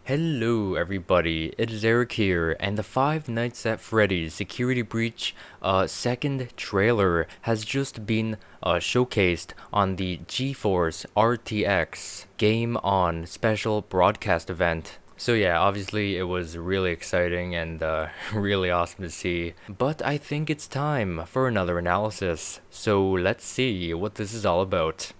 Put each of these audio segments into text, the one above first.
Hello everybody, it is Eric here, and the Five Nights at Freddy's Security Breach second trailer has just been showcased on the GeForce RTX Game On special broadcast event. So yeah, obviously it was really exciting and really awesome to see, but I think it's time for another analysis, so let's see what this is all about.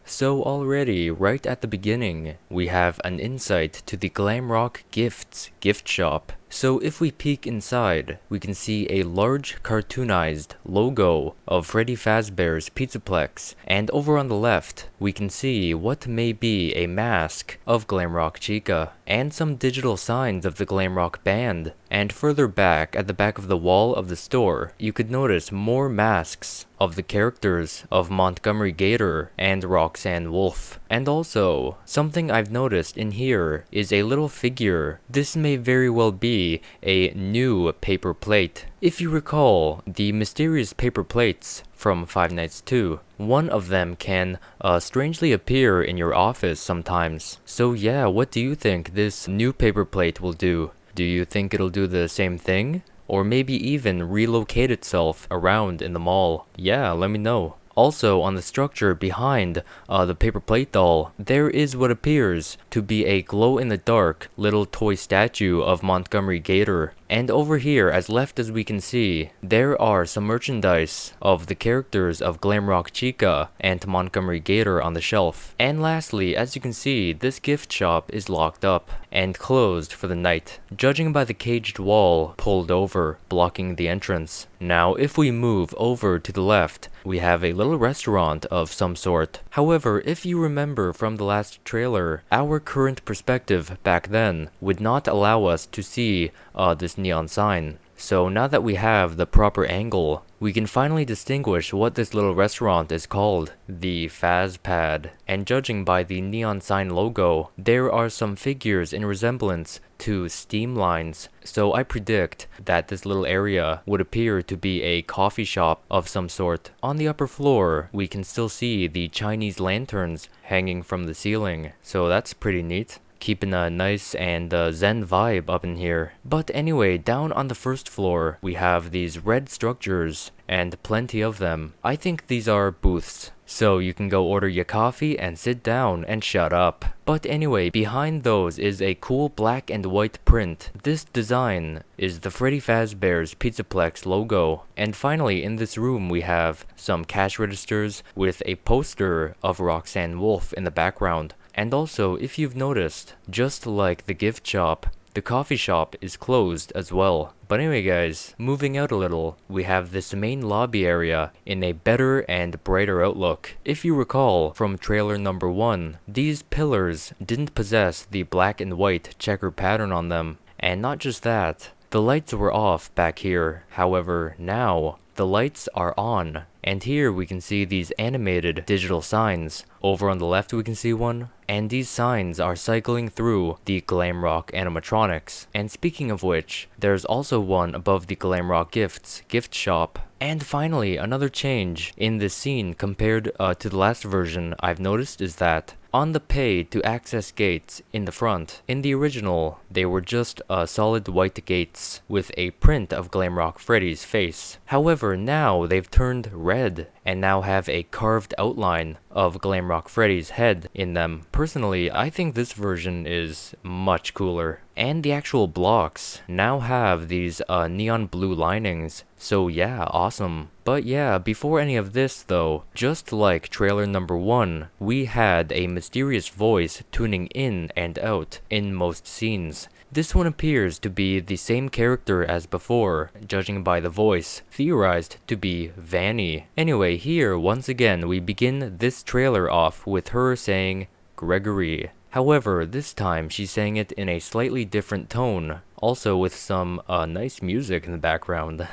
So already, right at the beginning, we have an insight to the Glamrock Gifts gift shop. So if we peek inside, we can see a large cartoonized logo of Freddy Fazbear's Pizzaplex, and over on the left, we can see what may be a mask of Glamrock Chica, and some digital signs of the Glamrock band. And further back, at the back of the wall of the store, you could notice more masks of the characters of Montgomery Gator and Roxanne Wolf. And also, something I've noticed in here is a little figure. This may very well be a new paper plate. If you recall the mysterious paper plates from Five Nights 2, one of them can strangely appear in your office sometimes. So yeah, what do you think this new paper plate will do? Do you think it'll do the same thing? Or maybe even relocate itself around in the mall? Yeah, let me know. Also, on the structure behind the paper plate doll, there is what appears to be a glow-in-the-dark little toy statue of Montgomery Gator. And over here, as left as we can see, there are some merchandise of the characters of Glamrock Chica and Montgomery Gator on the shelf. And lastly, as you can see, this gift shop is locked up and closed for the night, judging by the caged wall pulled over, blocking the entrance. Now, if we move over to the left, we have a little restaurant of some sort. However, if you remember from the last trailer, our current perspective back then would not allow us to see this neon sign. So now that we have the proper angle, we can finally distinguish what this little restaurant is called, the Faz Pad. And judging by the neon sign logo, there are some figures in resemblance to steam lines. So I predict that this little area would appear to be a coffee shop of some sort. On the upper floor, we can still see the Chinese lanterns hanging from the ceiling. So that's pretty neat. Keeping a nice and zen vibe up in here. But anyway, down on the first floor, we have these red structures, and plenty of them. I think these are booths, so you can go order your coffee and sit down and shut up. But anyway, behind those is a cool black and white print. This design is the Freddy Fazbear's Pizzaplex logo. And finally, in this room we have some cash registers with a poster of Roxanne Wolf in the background. And also, if you've noticed, just like the gift shop, the coffee shop is closed as well. But anyway guys, moving out a little, we have this main lobby area in a better and brighter outlook. If you recall from trailer number 1, these pillars didn't possess the black and white checker pattern on them. And not just that, the lights were off back here. However, now the lights are on. And here we can see these animated digital signs. Over on the left we can see one. And these signs are cycling through the Glamrock animatronics. And speaking of which, there's also one above the Glamrock Gifts gift shop. And finally, another change in this scene compared to the last version I've noticed is that on the pay to access gates in the front, in the original, they were just solid white gates with a print of Glamrock Freddy's face. However, now they've turned red and now have a carved outline of Glamrock Freddy's head in them. Personally, I think this version is much cooler. And the actual blocks now have these neon blue linings. So yeah, awesome. But yeah, before any of this though, just like trailer number 1, we had a mysterious voice tuning in and out in most scenes. This one appears to be the same character as before, judging by the voice, theorized to be Vanny. Anyway, here once again we begin this trailer off with her saying Gregory. However, this time she's saying it in a slightly different tone, also with some nice music in the background.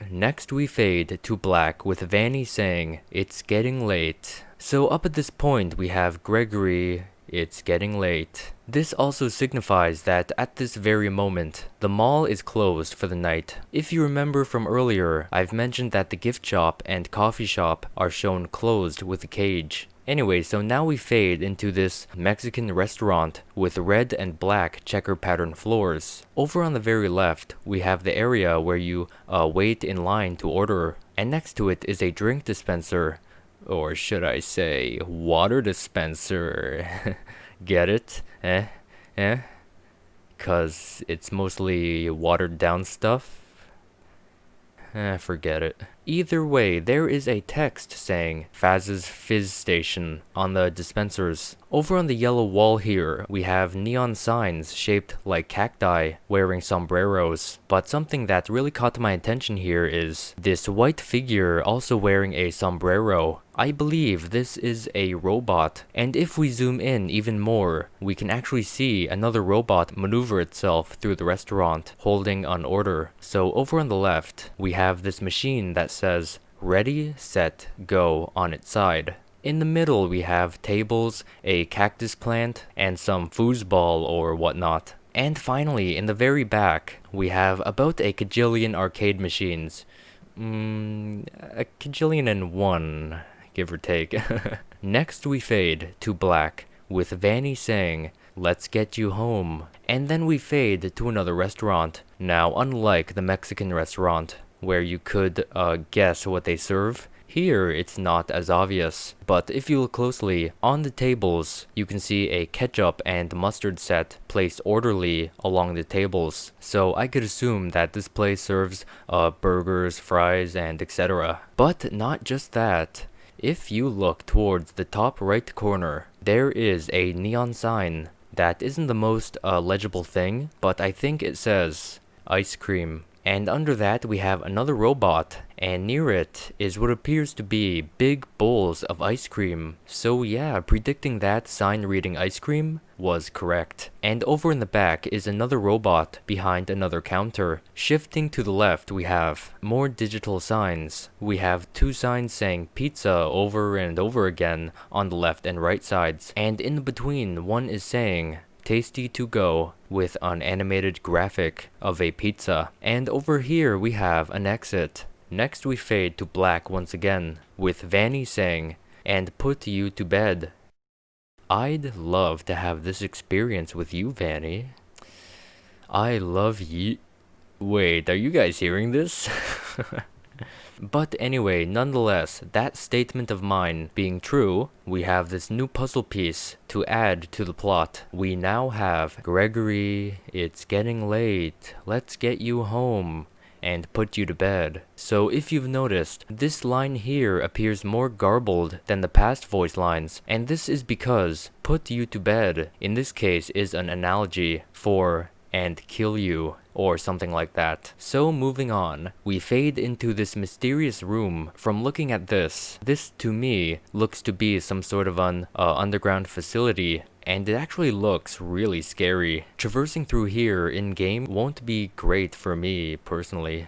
Next we fade to black with Vanny saying, "It's getting late." So up at this point we have Gregory it's getting late. This also signifies that at this very moment, the mall is closed for the night. If you remember from earlier, I've mentioned that the gift shop and coffee shop are shown closed with a cage. Anyway, so now we fade into this Mexican restaurant with red and black checker pattern floors. Over on the very left, we have the area where you wait in line to order, and next to it is a drink dispenser, or should I say, water dispenser. Get it? Eh? 'Cause it's mostly watered down stuff? Forget it. Either way, there is a text saying Faz's Fizz Station on the dispensers. Over on the yellow wall here, we have neon signs shaped like cacti wearing sombreros. But something that really caught my attention here is this white figure also wearing a sombrero. I believe this is a robot, and if we zoom in even more, we can actually see another robot maneuver itself through the restaurant, holding an order. So over on the left, we have this machine that says Ready, Set, Go on its side. In the middle, we have tables, a cactus plant, and some foosball or whatnot. And finally, in the very back, we have about a kajillion arcade machines. A kajillion and one, give or take. Next we fade to black, with Vanny saying, "Let's get you home." And then we fade to another restaurant. Now, unlike the Mexican restaurant, where you could guess what they serve, here it's not as obvious. But if you look closely, on the tables, you can see a ketchup and mustard set placed orderly along the tables. So I could assume that this place serves burgers, fries, and etc. But not just that. If you look towards the top right corner, there is a neon sign that isn't the most legible thing, but I think it says ice cream. And under that we have another robot, and near it is what appears to be big bowls of ice cream. So yeah, predicting that sign reading ice cream was correct. And over in the back is another robot behind another counter. Shifting to the left, we have more digital signs. We have two signs saying pizza over and over again on the left and right sides. And in between, one is saying tasty to go with an animated graphic of a pizza. And over here we have an exit. Next we fade to black once again, with Vanny saying, "And put you to bed." I'd love to have this experience with you, Vanny. I love you. Wait, are you guys hearing this? But anyway, nonetheless, that statement of mine being true, we have this new puzzle piece to add to the plot. We now have Gregory, it's getting late, let's get you home, and put you to bed. So if you've noticed, this line here appears more garbled than the past voice lines, and this is because put you to bed, in this case, is an analogy for and kill you, or something like that. So moving on, we fade into this mysterious room. From looking at this to me looks to be some sort of an underground facility, and it actually looks really scary. Traversing through here in-game won't be great for me, personally.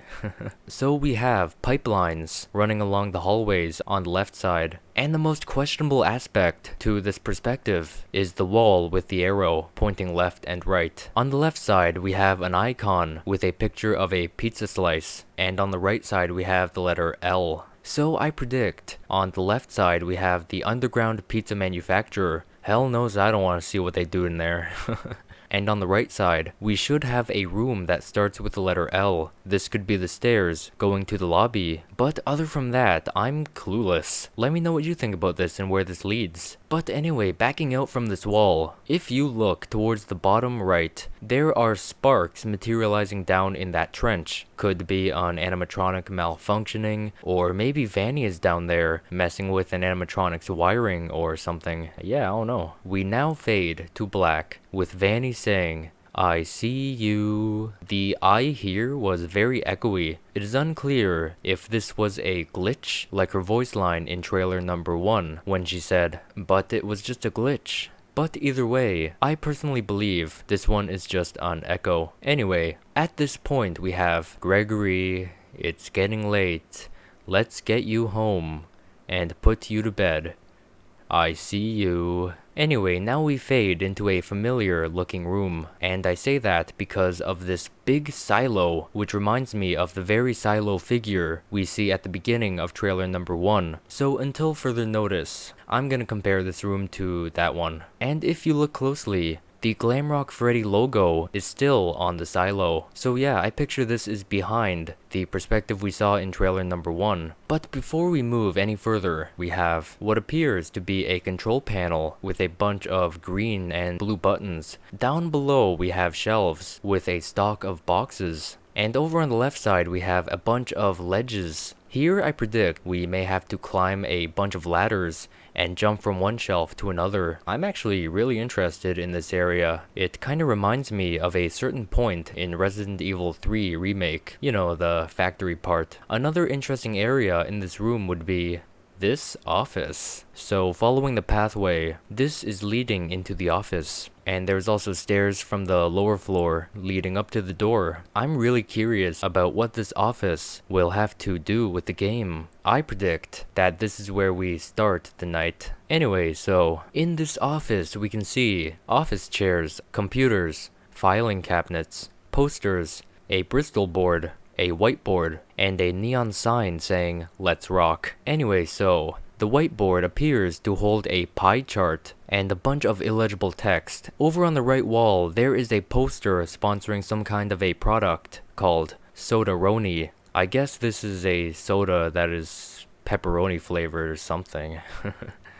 So we have pipelines running along the hallways on the left side. And the most questionable aspect to this perspective is the wall with the arrow pointing left and right. On the left side, we have an icon with a picture of a pizza slice, and on the right side we have the letter L. So I predict, on the left side we have the underground pizza manufacturer. Hell knows I don't want to see what they do in there. And on the right side, we should have a room that starts with the letter L. This could be the stairs going to the lobby. But other from that, I'm clueless. Let me know what you think about this and where this leads. But anyway, backing out from this wall, if you look towards the bottom right, there are sparks materializing down in that trench. Could be an animatronic malfunctioning, or maybe Vanny is down there messing with an animatronic's wiring or something. Yeah, I don't know. We now fade to black, with Vanny saying, "I see you." The "I" here was very echoey. It is unclear if this was a glitch, like her voice line in trailer number 1, when she said, "But it was just a glitch." But either way, I personally believe this one is just an echo. Anyway, at this point we have Gregory, it's getting late, let's get you home, and put you to bed. I see you. Anyway, now we fade into a familiar looking room, and I say that because of this big silo, which reminds me of the very silo figure we see at the beginning of trailer number 1. So until further notice, I'm gonna compare this room to that one. And if you look closely, the Glamrock Freddy logo is still on the silo. So yeah, I picture this is behind the perspective we saw in trailer number 1. But before we move any further, we have what appears to be a control panel with a bunch of green and blue buttons. Down below we have shelves with a stock of boxes. And over on the left side we have a bunch of ledges. Here I predict we may have to climb a bunch of ladders and jump from one shelf to another. I'm actually really interested in this area. It kinda reminds me of a certain point in Resident Evil 3 remake. You know, the factory part. Another interesting area in this room would be this office. So following the pathway, this is leading into the office. And there's also stairs from the lower floor leading up to the door. I'm really curious about what this office will have to do with the game. I predict that this is where we start the night. Anyway, so in this office we can see office chairs, computers, filing cabinets, posters, a Bristol board, a whiteboard, and a neon sign saying, "Let's rock." Anyway, so the whiteboard appears to hold a pie chart and a bunch of illegible text. Over on the right wall, there is a poster sponsoring some kind of a product called Soda-Roni. I guess this is a soda that is pepperoni flavored or something.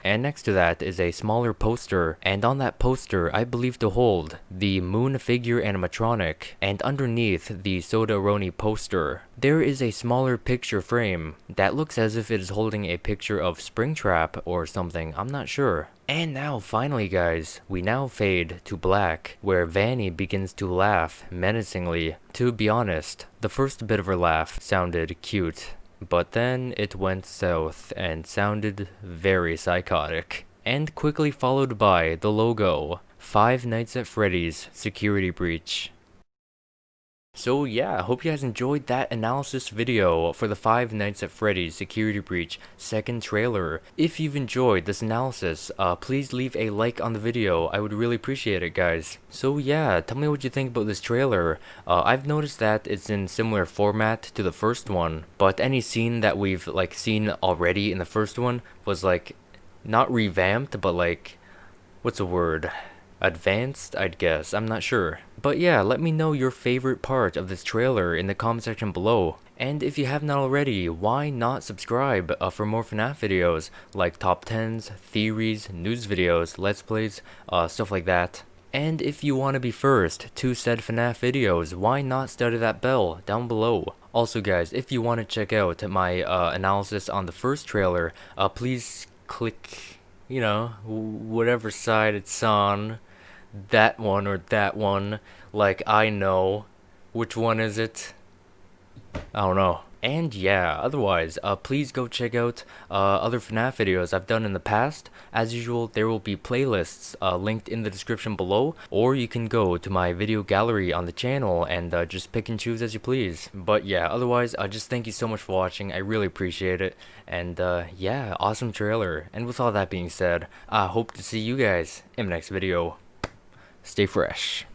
And next to that is a smaller poster, and on that poster I believe to hold the Moon figure animatronic, and underneath the Soda-Roni poster there is a smaller picture frame that looks as if it is holding a picture of Springtrap or something, I'm not sure. And now finally guys, we now fade to black, where Vanny begins to laugh menacingly. To be honest, the first bit of her laugh sounded cute. But then it went south and sounded very psychotic. And quickly followed by the logo, Five Nights at Freddy's Security Breach. So yeah, I hope you guys enjoyed that analysis video for the Five Nights at Freddy's Security Breach second trailer. If you've enjoyed this analysis, please leave a like on the video. I would really appreciate it, guys. So yeah, tell me what you think about this trailer. I've noticed that it's in similar format to the first one, but any scene that we've seen already in the first one was not revamped, but what's the word? Advanced, I'd guess. I'm not sure. But yeah, let me know your favorite part of this trailer in the comment section below. And if you have not already, why not subscribe for more FNAF videos like top 10s, theories, news videos, let's plays, stuff like that. And if you want to be first to said FNAF videos, why not study that bell down below. Also guys, if you want to check out my analysis on the first trailer, please click, you know, whatever side it's on. That one or that one, I know. Which one is it? I don't know. And yeah, otherwise, please go check out other FNAF videos I've done in the past. As usual, there will be playlists linked in the description below, or you can go to my video gallery on the channel and just pick and choose as you please. But yeah, otherwise, just thank you so much for watching. I really appreciate it. And yeah, awesome trailer. And with all that being said, I hope to see you guys in the next video. Stay fresh.